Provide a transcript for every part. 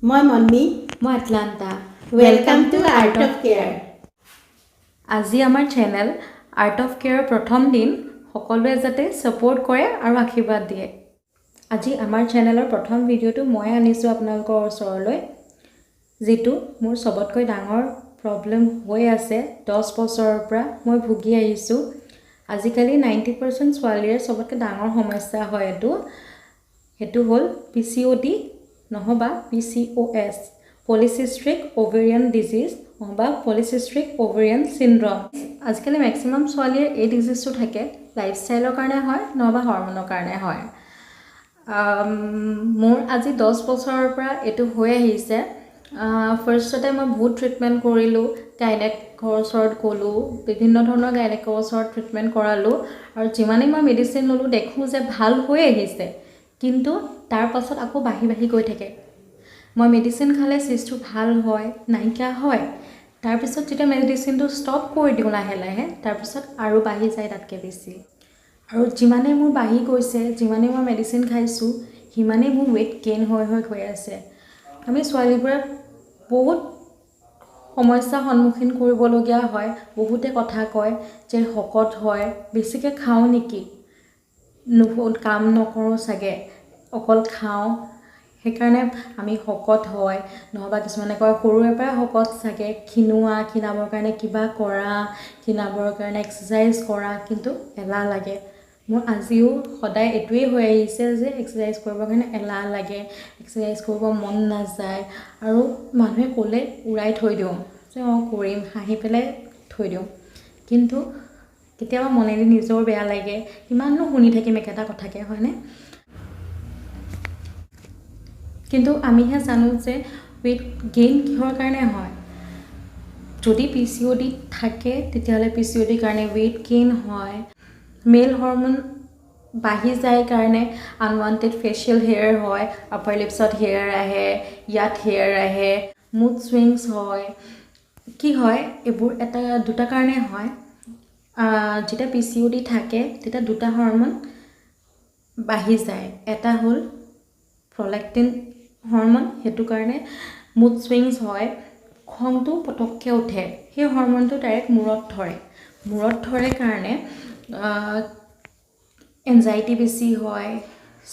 মই মন্নি মই Atlanta welcome to art of care আজি আমাৰ চেনেল আৰ্ট অফ কেয়াৰৰ প্ৰথম দিন সকলোৱে যাতে ছাপোৰ্ট কৰে আৰু আশীৰ্বাদ দিয়ে আজি আমাৰ চেনেলৰ প্ৰথম ভিডিঅ'টো মই আনিছোঁ আপোনালোকৰ ওচৰলৈ যিটো মোৰ সবতকৈ ডাঙৰ প্ৰব্লেম হৈ আছে 10 বছৰৰ পৰা মই ভুগি আহিছোঁ আজিকালি 90% ছোৱালীৰ সবতকৈ ডাঙৰ সমস্যা হয় সেইটো হ'ল PCOD নহবা PCOS পলিচিস্টিক ওভেৰিয়ান ডিজিজ নহবা পলিচিস্টিক ওভেৰিয়ান সিনড্ৰম আজিকালি ম্যাক্সিমাম ছোৱালীৰ এই ডিজিজটো থাকে লাইফষ্টাইলৰ কাৰণে হয় নহবা হৰমনৰ কাৰণে হয় মোৰ আজি 10 বছৰৰ পৰা এটো হৈ আহিছে ফাৰ্ষ্টতে মই বহুত ট্ৰিটমেন্ট কৰিলোঁ গাইনেকৰ ওচৰত গ'লো বিভিন্ন ধৰণৰ গাইনেকৰ ওচৰত ট্ৰিটমেন্ট কৰালোঁ আৰু যিমানেই মই মেডিচিন ললো দেখো যে ভাল হৈ আহিছে কিন্তু তাৰ পাছত আকৌ বাঢ়ি গৈ থাকে মই মেডিচিন খালে সিস্টটো ভাল হয় নাইকিয়া হয় তাৰ পিছত যেতিয়া মেডিচিনটো ষ্টপ কৰি দিওঁ লাহে লাহে তাৰ পিছত আৰু বাঢ়ি যায় তাতকে বেছি আৰু যিমানে মোৰ বাঢ়ি গৈছে যিমানে মই মেডিচিন খাইছো হিমানে মোৰ weight gain হৈ গৈ আছে আমি ছোৱালীবোৰে বহুত সমস্যাৰ সন্মুখীন কৰিবলগীয়া হয় বহুতে কথা কয় যে শকত হয় বেছিকৈ খাও নেকি কাম নকৰো সাগে অকল খাও সেইকাৰণে আমি শকত হয় নহবা কিছুমানে কয় সৰুৰে পৰা শকত সাগে খিনাবৰ কাৰণে কিবা কৰা খিনাবৰ কাৰণে এক্সাৰসাইজ কৰা কিন্তু এলাহ লাগে মোৰ আজিও সদায় এটোৱে হৈ আহিছে যে এক্সাৰসাইজ কৰিবৰ কাৰণে এলাহ লাগে এক্সাৰসাইজ কৰিব মন নাযায় আৰু মানুহে ক'লে উৰাই থৈ দিওঁ যে কৰিম হাঁহি পেলাই থৈ দিওঁ কিন্তু কেতিয়াবা মনেদি নিজৰ বেয়া লাগে কিমাননো শুনি থাকিম একেটা কথাকে হয়নে কিন্তু আমিহে জানো যে weight gain কিহৰ কাৰণে হয় যদি PCOD থাকে তেতিয়াহলে PCOD কাৰণে weight gain হয় মেল হৰমন বাঢ়ি যায় কাৰণে আনৱান্টেড ফেশিয়াল হেয়াৰ হয় আপাৰ লিপছত হেয়াৰ আহে ইয়াত হেয়াৰ আহে মুড সুইংস হয় কি হয় এবোৰ এটা দুটা কাৰণে হয় যেতিয়া PCOD থাকে তেতিয়া দুটা হৰমন বাঢ়ি যায় এটা হ'ল প্ৰলেক্টিন হৰমন হেতু কাৰণে মুড সুইংস হয় খংটো পটককে উঠে সেই হৰমনটো ডাইৰেক্ট মূৰত ধৰে কাৰণে এনজাইটি বেছি হয়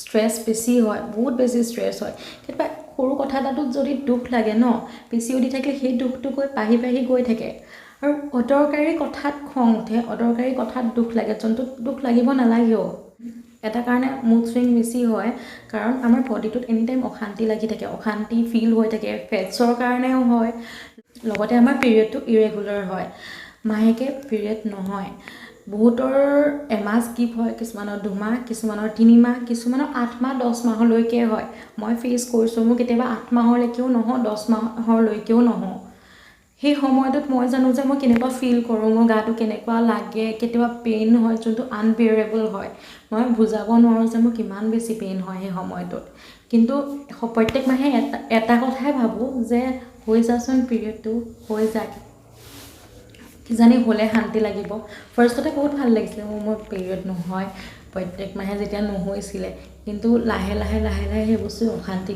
স্ট্ৰেছ বেছি হয় বহুত বেছি স্ট্ৰেছ হয় কেতিয়াবা সৰু কথা এটাত যদি দুখ লাগে ন PCOD থাকিলে সেই দুখটো বাঢ়ি গৈ থাকে আৰু অদৰকাৰী কথাত খং উঠে অদৰকাৰী কথাত দুখ লাগে যোনটো দুখ লাগিব নালাগেও এটা কাৰণে মুড সুইং বেছি হয় কাৰণ আমাৰ বডিটোত এনি টাইম অশান্তি লাগি থাকে অশান্তি ফিল হৈ থাকে ফেটছৰ কাৰণেও হয় লগতে আমাৰ পিৰিয়ডটো ইৰেগুলাৰ হয় মাহেকে পিৰিয়ড নহয় বহুতৰ এমাহ স্কিপ হয় কিছুমানৰ 2 মাহ কিছুমানৰ 3 মাহ কিছুমানৰ 8 মাহ 10 মাহলৈকে হয় মই ফেস কৰিছো মোৰ কেতিয়াবা 8 মাহলৈকেও নহয় 10 মাহলৈকেও নহয় সেই সময়টোত মই জানো যে মই কেনেকুৱা ফিল কৰো মোৰ গাটো কেনেকুৱা লাগে কেতিয়াবা পেইন হয় যোনটো আনবিয়াৰেবল হয় মই বুজাব নোৱাৰো যে মোৰ কিমান বেছি পেইন হয় সেই সময়টোত কিন্তু প্ৰত্যেক মাহে এটা কথাই ভাবো যে হৈ যাচোন পিৰিয়ডটো হৈ যায় কিজানি হলে শান্তি লাগিব ফাৰ্ষ্টতে বহুত ভাল লাগিছিল মোৰ পিৰিয়ড নহয় প্ৰত্যেক মাহে যেতিয়া নহৈছিলে কিন্তু লাহে লাহে সেই বস্তু অশান্তি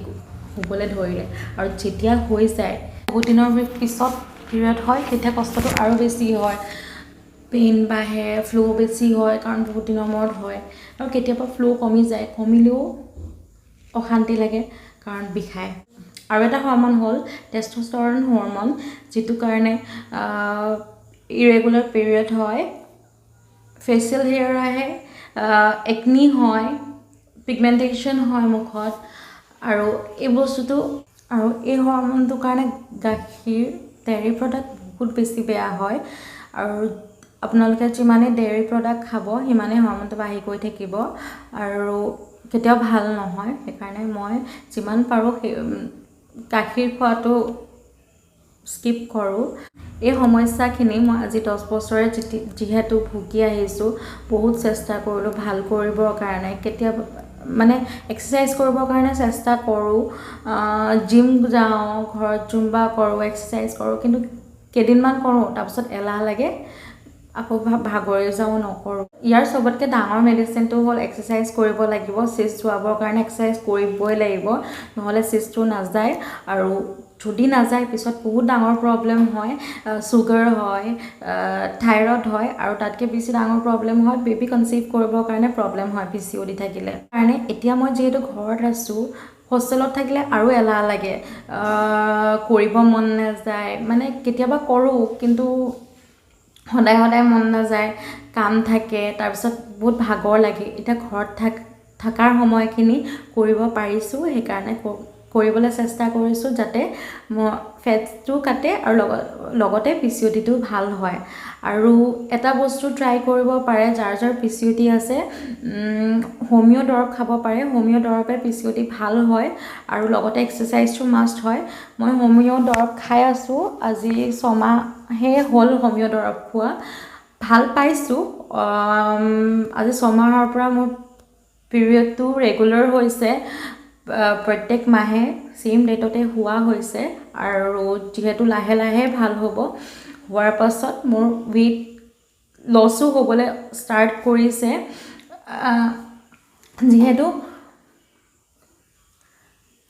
হ'বলৈ ধৰিলে আৰু যেতিয়া হৈ যায় বহুত দিনৰ পিছত পিৰিয়ড হয় তেতিয়া কষ্টটো আৰু বেছি হয় পেইন বাঢ়ে ফ্লো বেছি হয় কাৰণ বহুত দিনৰ মূৰত হয় আৰু কেতিয়াবা ফ্লো কমি যায় কমিলেও অশান্তি লাগে কাৰণ বিষায় আৰু এটা হৰমন হ'ল টেষ্টস্টেৰন হৰমন যেটো কাৰণে ইৰেগুলাৰ পিৰিয়ড হয় ফেশিয়াল হেয়াৰ আহে একনি হয় পিগমেন্টেশন হয় মুখত আৰু এই বস্তুটো আৰু এই হৰমনটো কাৰণে গাখীৰ ডেইৰী প্ৰডাক্ট বহুত বেছি বেয়া হয় আৰু আপোনালোকে যিমানে ডেইৰী প্ৰডাক্ট খাব সিমানে হৰমনটো বাঢ়ি গৈ থাকিব আৰু কেতিয়াও ভাল নহয় সেইকাৰণে মই যিমান পাৰো গাখীৰ খোৱাটো স্কিপ কৰো এই সমস্যাখিনি মই আজি 10 বছৰে যেহেতু ভুগি আহিছো বহুত চেষ্টা কৰিলো ভাল কৰিবৰ কাৰণে কেতিয়া মানে এক্সাৰসাইজ কৰিবৰ কাৰণে চেষ্টা কৰো জিম যাও ঘৰত জুম্বা কৰো এক্সাৰসাইজ কৰো কিন্তু কেদিনমান কৰো তাৰ পিছত এলাহ লাগে আকৌ ভাগৰি যাওঁ নকৰোঁ। ইয়াৰ চবতকৈ ডাঙৰ মেডিচিনটো হ'ল এক্সাৰচাইজ কৰিব লাগিব। চিষ্ট যোৱাবৰ কাৰণে এক্সাৰচাইজ কৰিবই লাগিব, নহ'লে চিষ্টটো নাযায়। আৰু যদি নাযায় পিছত বহুত ডাঙৰ প্ৰব্লেম হয়, চুগাৰ হয়, থাইৰইড হয়, আৰু তাতকৈ বেছি ডাঙৰ প্ৰব্লেম হয় বেবী কনচিভ কৰিবৰ কাৰণে প্ৰব্লেম হয় PCOD থাকিলে। কাৰণে এতিয়া মই যিহেতু ঘৰত আছোঁ, হোষ্টেলত থাকিলে আৰু এলাহ লাগে, কৰিব মন নাযায়। মানে কেতিয়াবা কৰোঁ কিন্তু সদায় সদায় মন নাযায়, কাম থাকে, তাৰপিছত বহুত ভাগৰ লাগে। এতিয়া ঘৰত থকাৰ সময়খিনি কৰিব পাৰিছোঁ, সেইকাৰণে কৰিবলৈ চেষ্টা কৰিছোঁ যাতে ফেটছটো কাটে আৰু লগতে PCODটো ভাল হয়। আৰু এটা বস্তু ট্ৰাই কৰিব পাৰে, যাৰ PCOD আছে, হোমিঅ' দৰৱ খাব পাৰে। হোমিঅ' দৰৱে PCOD ভাল হয় আৰু লগতে এক্সাৰচাইজটো মাষ্ট হয়। মই হোমিঅ' দৰৱ খাই আছোঁ, আজি 6 মাহে হ'ল হোমিঅ' দৰৱ খোৱা। ভাল পাইছোঁ। আজি 6 মাহৰ পৰা মোৰ পিৰিয়ডটো ৰেগুলাৰ হৈছে, প্ৰত্যেক মাহে ছেইম ডেটতে হোৱা হৈছে। আৰু যিহেতু লাহে লাহে ভাল হ'ব, হোৱাৰ পাছত মোৰ ৱেইট লছো হ'বলৈ ষ্টাৰ্ট কৰিছে। যিহেতু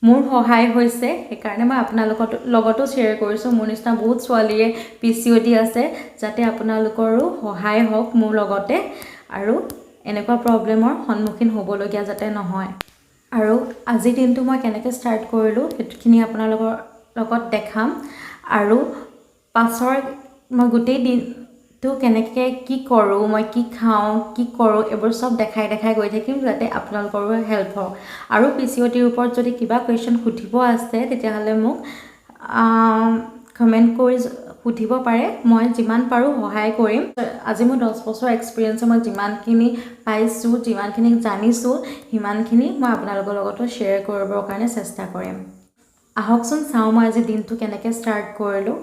মোৰ সহায় হৈছে, সেইকাৰণে মই আপোনালোকৰ লগতো শ্বেয়াৰ কৰিছোঁ। মোৰ নিচিনা বহুত ছোৱালীয়ে PCOD আছে, যাতে আপোনালোকৰো সহায় হওক মোৰ লগতে, আৰু এনেকুৱা প্ৰব্লেমৰ সন্মুখীন হ'বলগীয়া যাতে নহয়। আৰু আজিৰ দিনটো মই কেনেকৈ ষ্টাৰ্ট কৰিলোঁ সেইখিনি আপোনালোকৰ লগত দেখাম। আৰু পাছৰ মই গোটেই দিনটো কেনেকৈ কি কৰোঁ, মই কি খাওঁ, কি কৰোঁ, এইবোৰ চব দেখাই গৈ থাকিম, যাতে আপোনালোকৰো হেল্প হওক। আৰু PCODৰ ওপৰত যদি কিবা কুৱেশ্যন সুধিব আছে তেতিয়াহ'লে মোক কমেণ্ট কৰি সুধিব পাৰে, মই যিমান পাৰোঁ সহায় কৰিম। আজি মোৰ 10 বছৰ এক্সপিৰিয়েঞ্চে মই যিমানখিনি পাইছোঁ, যিমানখিনি জানিছোঁ, সিমানখিনি মই আপোনালোকৰ লগতো শ্বেয়াৰ কৰিবৰ কাৰণে চেষ্টা কৰিম। আহকচোন চাওঁ মই আজি দিনটো কেনেকৈ ষ্টাৰ্ট কৰিলোঁ।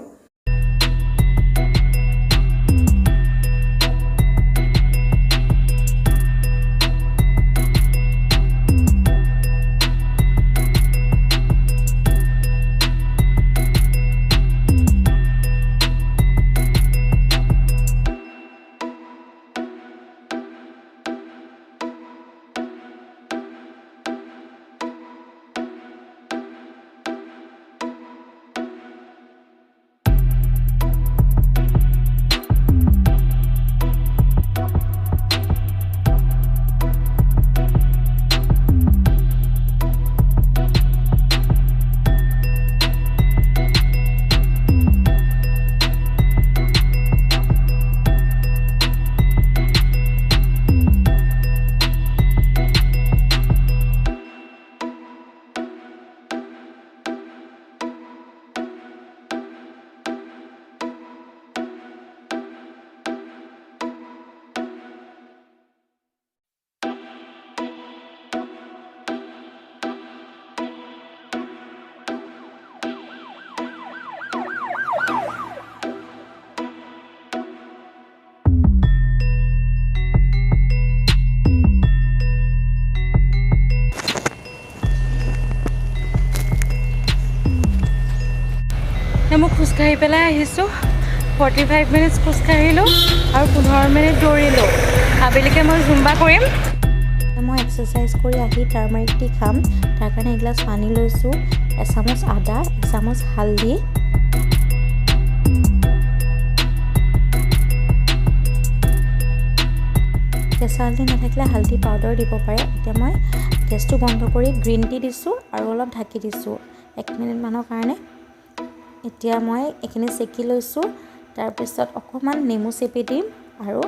মই খোজকাঢ়ি পেলাই আহিছোঁ। 45 মিনিটছ খোজকাঢ়িলোঁ আৰু 15 মিনিট দৌৰিলোঁ। আবেলিকৈ মই জুম্বা কৰিম। মই এক্সাৰচাইজ কৰি আহি টাৰ্মাৰিক টি খাম। তাৰ কাৰণে এগিলাচ পানী লৈছোঁ, এচামুচ আদা, এচামুচ হালধি, কেঁচা হালধি নাথাকিলে হালধি পাউডাৰ দিব পাৰে। এতিয়া মই গেছটো বন্ধ কৰি গ্ৰীণ টি দিছোঁ আৰু অলপ ঢাকি দিছোঁ 1 মিনিটমানৰ কাৰণে। এতিয়া মই এইখিনি চেকি লৈছোঁ, তাৰপিছত অকণমান নেমু চেপি দিম, আৰু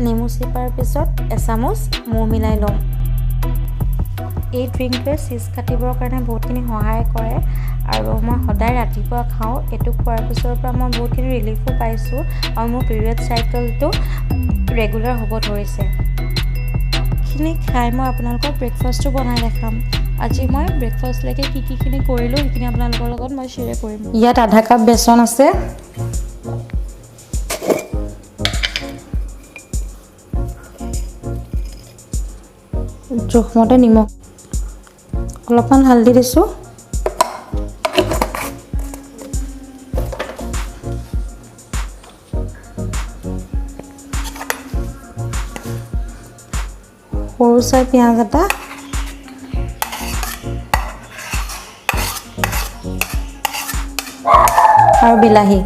নেমু চেপাৰ পিছত এচামুচ মৌ মিলাই ল'ম। এই ড্ৰিংকটোৱে চিজ কাটিবৰ কাৰণে বহুতখিনি সহায় কৰে, আৰু মই সদায় ৰাতিপুৱা খাওঁ। এইটো খোৱাৰ পিছৰ পৰা মই বহুতখিনি ৰিলিফো পাইছোঁ, আৰু মোৰ পিৰিয়ড চাইকেলটো ৰেগুলাৰ হ'ব ধৰিছে। এইখিনি খাই মই আপোনালোকক ব্ৰেকফাষ্টটো বনাই দেখাম। আজি মই ব্ৰেকফাষ্টলৈকে কি কৰিলোঁ সেইখিনি আপোনালোকৰ লগত মই শ্বেয়াৰ কৰিম। ইয়াত আধা কাপ বেচন আছে, জোখমতে নিমখ, অলপমান হালধি দিছোঁ, চাই পিঁয়াজ এটা, আৰু বিলাহী।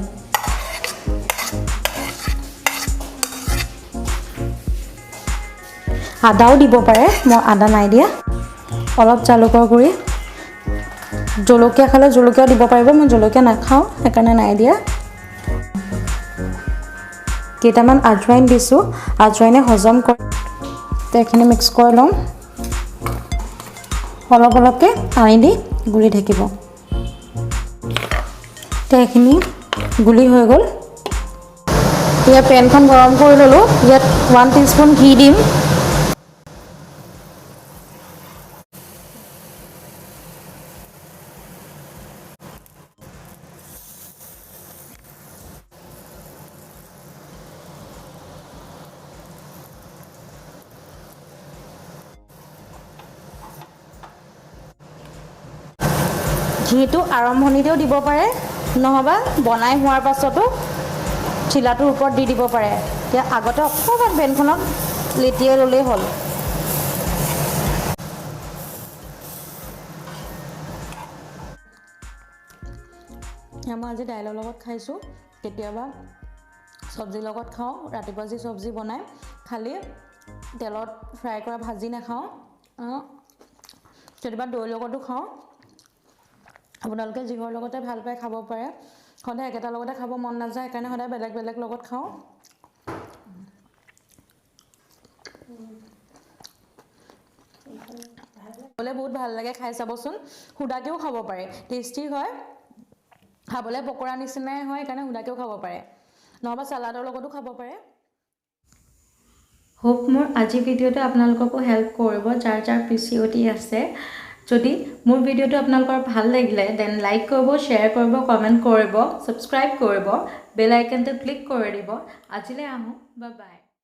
আদাও দিব পাৰে, মই আদা নাই দিয়া। অলপ জালুকৰ গুড়ি, জলকীয়া খালে জলকীয়াও দিব পাৰিব, মই জলকীয়া নাখাওঁ সেইকাৰণে নাই দিয়া। কেইটামান আজৱাইন দিছোঁ, আজৱাইনে হজম কৰে। এইখিনি মিক্স কৰি ল'ম। অলপ অলপকৈ পানী দি গুলি থাকিব। এইখিনি গুলি হৈ গ'ল। এতিয়া পেনখন গৰম কৰি ল'লোঁ। ইয়াত 1 টিস্পুন ঘি দিম। ঘিটো আৰম্ভণিতেও দিব পাৰে, নহবা বনাই হোৱাৰ পাছতো চিলাটোৰ ওপৰত দি দিব পাৰে। এতিয়া আগতে অকণমান পেনখনত লেটিয়াই ল'লেই হ'ল। মই আজি দাইলৰ লগত খাইছোঁ, কেতিয়াবা চব্জিৰ লগত খাওঁ। ৰাতিপুৱা যি চব্জি বনাই খালি তেলত ফ্ৰাই কৰা ভাজি নাখাওঁ। কেতিয়াবা দৈৰ লগতো খাওঁ। আপোনালোকে যিহৰ লগতে ভাল পায় খাব পাৰে। সদায় একেটা লগতে খাব মন নাযায়, সেইকাৰণে সদায় বেলেগ বেলেগ লগত খাওঁ। খাবলৈ বহুত ভাল লাগে, খাই চাবচোন। সুদাকেও খাব পাৰে, টেষ্টি হয়। খাবলৈ পকৰা নিচিনাই হয়, সেইকাৰণে সুদাকেও খাব পাৰে, নহবা চালাডৰ লগতো খাব পাৰে। হোপ মোৰ আজি ভিডিঅ'টো আপোনালোককো হেল্প কৰিব, যাৰ যাৰ PCOD আছে। যদি মোৰ ভিডিঅ'টো আপোনালোকৰ ভাল লাগিলে দেন লাইক কৰিব, শ্বেয়াৰ কৰিব, কমেণ্ট কৰিব, ছাবস্ক্ৰাইব কৰিব, বেল আইকনটো ক্লিক কৰি দিব। আজিলৈ আহোঁ, বাই বাই।